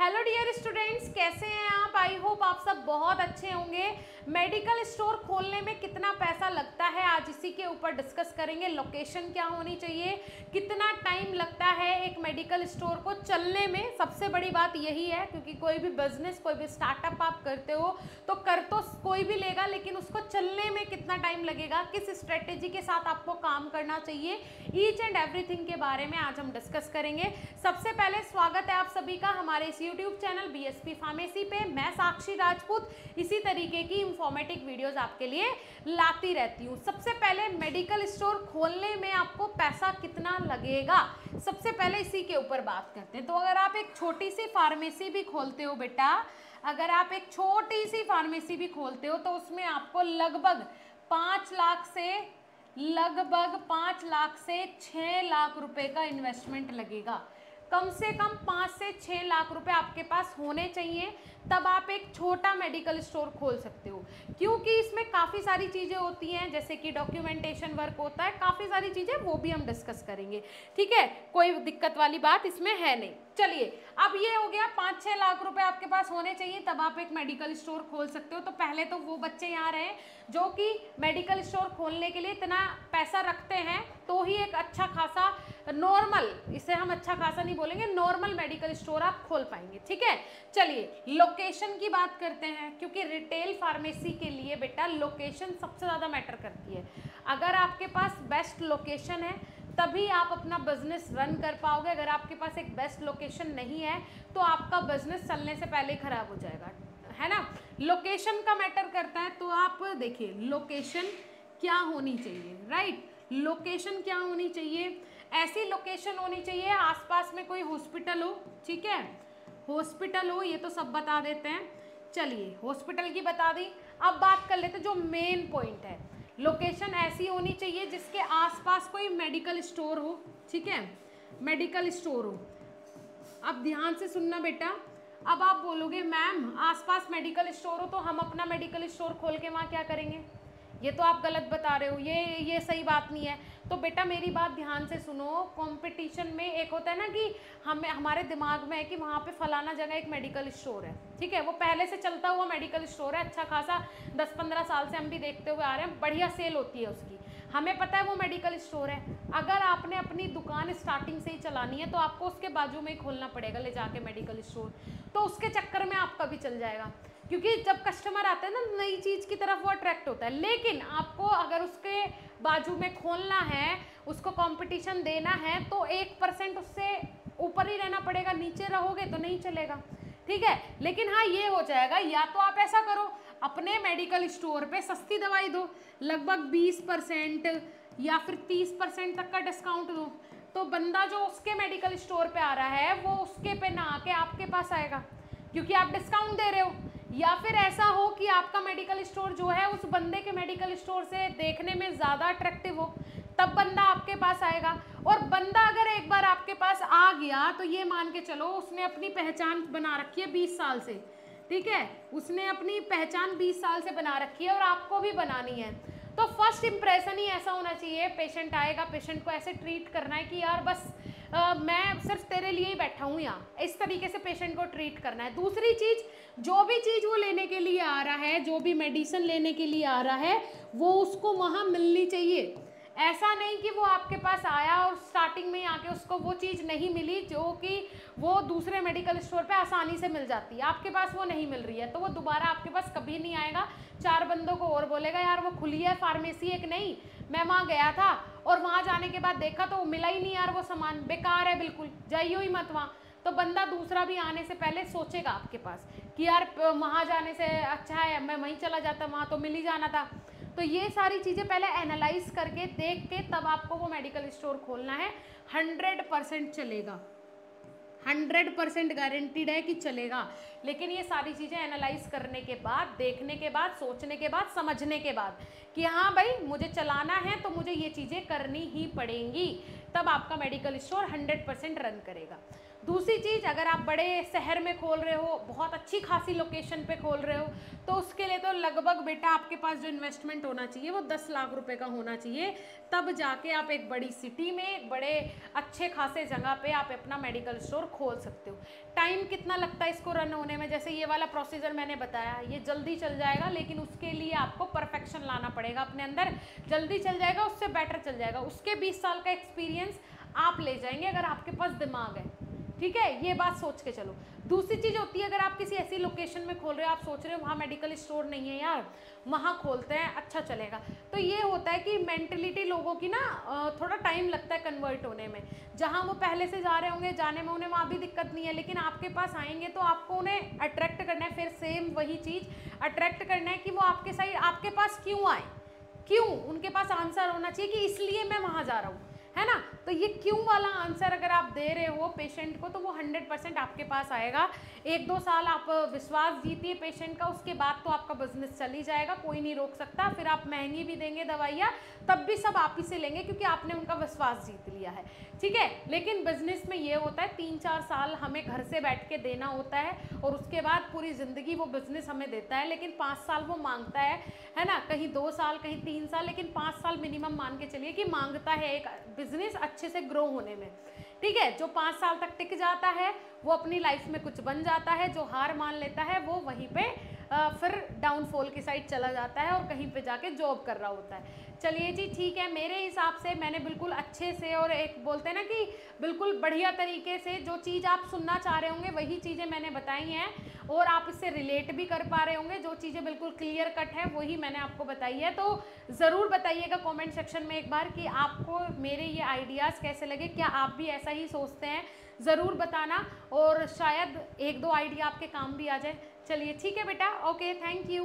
Hello dear students, कैसे हैं आप? आई होप आप सब बहुत अच्छे होंगे। मेडिकल स्टोर खोलने में कितना पैसा लगता है, आज इसी के ऊपर डिस्कस करेंगे। लोकेशन क्या होनी चाहिए, कितना टाइम लगता है एक मेडिकल स्टोर को चलने में। सबसे बड़ी बात यही है, क्योंकि कोई भी बिजनेस, कोई भी स्टार्टअप आप करते हो तो कर तो कोई भी लेगा, लेकिन उसको चलने में कितना टाइम लगेगा, किस स्ट्रेटेजी के साथ आपको काम करना चाहिए, ईच एंड एवरीथिंग के बारे में आज हम डिस्कस करेंगे। सबसे पहले स्वागत है आप सभी का हमारे इस यूट्यूब चैनल बीएसपी फार्मेसी पे। मैं साक्षी राजपूत इसी तरीके की इंफॉर्मेटिव वीडियोस आपके लिए लाती रहती हूँ। सबसे पहले मेडिकल स्टोर खोलने में आपको पैसा कितना लगेगा, सबसे पहले इसी के ऊपर बात करते हैं। तो अगर आप एक छोटी सी फार्मेसी भी खोलते हो बेटा, अगर आप एक छोटी सी फार्मेसी भी खोलते हो तो उसमें आपको लगभग 5 लाख से 6 लाख रुपए का इन्वेस्टमेंट लगेगा। कम से कम 5 से 6 लाख रुपए आपके पास होने चाहिए, तब आप एक छोटा मेडिकल स्टोर खोल सकते हो। क्योंकि इसमें काफ़ी सारी चीज़ें होती हैं, जैसे कि डॉक्यूमेंटेशन वर्क होता है, काफ़ी सारी चीज़ें, वो भी हम डिस्कस करेंगे। ठीक है, कोई दिक्कत वाली बात इसमें है नहीं। चलिए, अब ये हो गया 5-6 लाख रुपए आपके पास होने चाहिए, तब आप एक मेडिकल स्टोर खोल सकते हो। तो पहले तो वो बच्चे यहाँ रहे जो कि मेडिकल स्टोर खोलने के लिए इतना पैसा रखते हैं, तो ही एक अच्छा खासा नॉर्मल, इसे हम अच्छा खासा नहीं बोलेंगे, नॉर्मल मेडिकल स्टोर आप खोल पाएंगे। ठीक है, चलिए लोकेशन की बात करते हैं, क्योंकि रिटेल फार्मेसी के लिए बेटा लोकेशन सबसे ज़्यादा मैटर करती है। अगर आपके पास बेस्ट लोकेशन है तभी आप अपना बिजनेस रन कर पाओगे। अगर आपके पास एक बेस्ट लोकेशन नहीं है तो आपका बिजनेस चलने से पहले ही खराब हो जाएगा, है ना। लोकेशन का मैटर करता है, तो आप देखिए लोकेशन क्या होनी चाहिए, राइट। लोकेशन क्या होनी चाहिए, ऐसी लोकेशन होनी चाहिए आसपास में कोई हॉस्पिटल हो। ठीक है, हॉस्पिटल हो, ये तो सब बता देते हैं। चलिए हॉस्पिटल की बता दी, अब बात कर लेते हैं जो मेन पॉइंट है। लोकेशन ऐसी होनी चाहिए जिसके आसपास कोई मेडिकल स्टोर हो। ठीक है, मेडिकल स्टोर हो। अब ध्यान से सुनना बेटा, अब आप बोलोगे मैम आसपास मेडिकल स्टोर हो तो हम अपना मेडिकल स्टोर खोल के वहाँ क्या करेंगे, ये तो आप गलत बता रहे हो, ये सही बात नहीं है। तो बेटा मेरी बात ध्यान से सुनो, कंपटीशन में एक होता है ना कि हमारे दिमाग में है कि वहाँ पे फलाना जगह एक मेडिकल स्टोर है। ठीक है, वो पहले से चलता हुआ मेडिकल स्टोर है, अच्छा खासा 10-15 साल से हम भी देखते हुए आ रहे हैं, बढ़िया सेल होती है उसकी, हमें पता है वो मेडिकल स्टोर है। अगर आपने अपनी दुकान स्टार्टिंग से ही चलानी है तो आपको उसके बाजू में ही खोलना पड़ेगा ले जाके मेडिकल स्टोर, तो उसके चक्कर में आपका भी चल जाएगा, क्योंकि जब कस्टमर आते हैं ना नई चीज़ की तरफ वो अट्रैक्ट होता है। लेकिन आपको अगर उसके बाजू में खोलना है, उसको कंपटीशन देना है, तो 1% उससे ऊपर ही रहना पड़ेगा, नीचे रहोगे तो नहीं चलेगा। ठीक है, लेकिन हाँ ये हो जाएगा, या तो आप ऐसा करो अपने मेडिकल स्टोर पे सस्ती दवाई दो, लगभग 20% या फिर 30% तक का डिस्काउंट दो, तो बंदा जो उसके मेडिकल स्टोर पे आ रहा है वो उसके पे ना आके आपके पास आएगा, क्योंकि आप डिस्काउंट दे रहे हो। या फिर ऐसा हो कि आपका मेडिकल स्टोर जो है उस बंदे के मेडिकल स्टोर से देखने में ज़्यादा अट्रैक्टिव हो, तब बंदा आपके पास आएगा। और बंदा अगर एक बार आपके पास आ गया तो ये मान के चलो उसने अपनी पहचान बना रखी है 20 साल से। ठीक है, उसने अपनी पहचान 20 साल से बना रखी है और आपको भी बनानी है। तो फर्स्ट इंप्रेशन ही ऐसा होना चाहिए, पेशेंट आएगा, पेशेंट को ऐसे ट्रीट करना है कि यार बस मैं सिर्फ तेरे लिए ही बैठा हूँ यहाँ, इस तरीके से पेशेंट को ट्रीट करना है। दूसरी चीज़, जो भी चीज़ वो लेने के लिए आ रहा है, जो भी मेडिसिन लेने के लिए आ रहा है, वो उसको वहाँ मिलनी चाहिए। ऐसा नहीं कि वो आपके पास आया और स्टार्टिंग में ही आके उसको वो चीज़ नहीं मिली जो कि वो दूसरे मेडिकल स्टोर पे आसानी से मिल जाती है, आपके पास वो नहीं मिल रही है, तो वो दोबारा आपके पास कभी नहीं आएगा। 4 बंदों को और बोलेगा यार वो खुली है फार्मेसी एक नई, मैं वहाँ गया था और वहाँ जाने के बाद देखा तो मिला ही नहीं यार, वो सामान बेकार है, बिल्कुल जाइयो ही मत वहाँ। तो बंदा दूसरा भी आने से पहले सोचेगा आपके पास कि यार वहाँ जाने से अच्छा है मैं वहीं चला जाता, वहाँ तो मिल ही जाना था। तो ये सारी चीज़ें पहले एनालाइज करके देख के तब आपको वो मेडिकल स्टोर खोलना है। 100% चलेगा, 100% गारंटीड है कि चलेगा। लेकिन ये सारी चीज़ें एनालाइज करने के बाद, देखने के बाद, सोचने के बाद, समझने के बाद कि हाँ भाई मुझे चलाना है तो मुझे ये चीज़ें करनी ही पड़ेंगी, तब आपका मेडिकल स्टोर 100% रन करेगा। दूसरी चीज़, अगर आप बड़े शहर में खोल रहे हो, बहुत अच्छी खासी लोकेशन पे खोल रहे हो, तो उसके लिए तो लगभग बेटा आपके पास जो इन्वेस्टमेंट होना चाहिए वो 10 लाख रुपए का होना चाहिए, तब जाके आप एक बड़ी सिटी में बड़े अच्छे खासे जगह पे आप अपना मेडिकल स्टोर खोल सकते हो। टाइम कितना लगता है इसको रन होने में, जैसे ये वाला प्रोसीजर मैंने बताया, ये जल्दी चल जाएगा, लेकिन उसके लिए आपको परफेक्शन लाना पड़ेगा अपने अंदर। जल्दी चल जाएगा, उससे बेटर चल जाएगा, उसके 20 साल का एक्सपीरियंस आप ले जाएंगे अगर आपके पास दिमाग है। ठीक है, ये बात सोच के चलो। दूसरी चीज़ होती है, अगर आप किसी ऐसी लोकेशन में खोल रहे हो, आप सोच रहे हो वहाँ मेडिकल स्टोर नहीं है यार, वहाँ खोलते हैं अच्छा चलेगा, तो ये होता है कि मेंटलिटी लोगों की ना थोड़ा टाइम लगता है कन्वर्ट होने में। जहाँ वो पहले से जा रहे होंगे, जाने में उन्हें वहाँ भी दिक्कत नहीं है, लेकिन आपके पास आएंगे तो आपको उन्हें अट्रैक्ट करना है, फिर सेम वही चीज़ अट्रैक्ट करना है कि वो आपके साइड आपके पास क्यों आए, क्यों, उनके पास आंसर होना चाहिए कि इसलिए मैं वहाँ जा रहा हूँ, है ना। तो ये क्यों वाला आंसर अगर आप दे रहे हो पेशेंट को, तो वो 100% आपके पास आएगा। 1-2 साल आप विश्वास जीतिए पेशेंट का, उसके बाद तो आपका बिजनेस चल ही जाएगा, कोई नहीं रोक सकता। फिर आप महंगी भी देंगे दवाइयाँ, तब भी सब आप ही से लेंगे, क्योंकि आपने उनका विश्वास जीत लिया है। ठीक है, लेकिन बिजनेस में ये होता है 3-4 साल हमें घर से बैठ के देना होता है, और उसके बाद पूरी ज़िंदगी वो बिजनेस हमें देता है, लेकिन 5 साल वो मांगता है ना, कहीं 2 साल, कहीं 3 साल, लेकिन 5 साल मिनिमम मान के चलिए कि मांगता है एक बिजनेस अच्छे से ग्रो होने में। ठीक है, जो 5 साल तक टिक जाता है वो अपनी लाइफ में कुछ बन जाता है, जो हार मान लेता है वो वहीं पे फिर डाउनफॉल की साइड चला जाता है और कहीं पे जाके जॉब कर रहा होता है। चलिए जी ठीक है, मेरे हिसाब से मैंने बिल्कुल अच्छे से और एक बोलते हैं ना कि बिल्कुल बढ़िया तरीके से जो चीज़ आप सुनना चाह रहे होंगे वही चीज़ें मैंने बताई हैं, और आप इससे रिलेट भी कर पा रहे होंगे। जो चीज़ें बिल्कुल क्लियर कट है वही मैंने आपको बताई है। तो ज़रूर बताइएगा कमेंट सेक्शन में एक बार कि आपको मेरे ये आइडियाज़ कैसे लगे, क्या आप भी ऐसा ही सोचते हैं, ज़रूर बताना, और शायद 1-2 आइडिया आपके काम भी आ जाए। चलिए ठीक है बेटा, ओके, थैंक यू।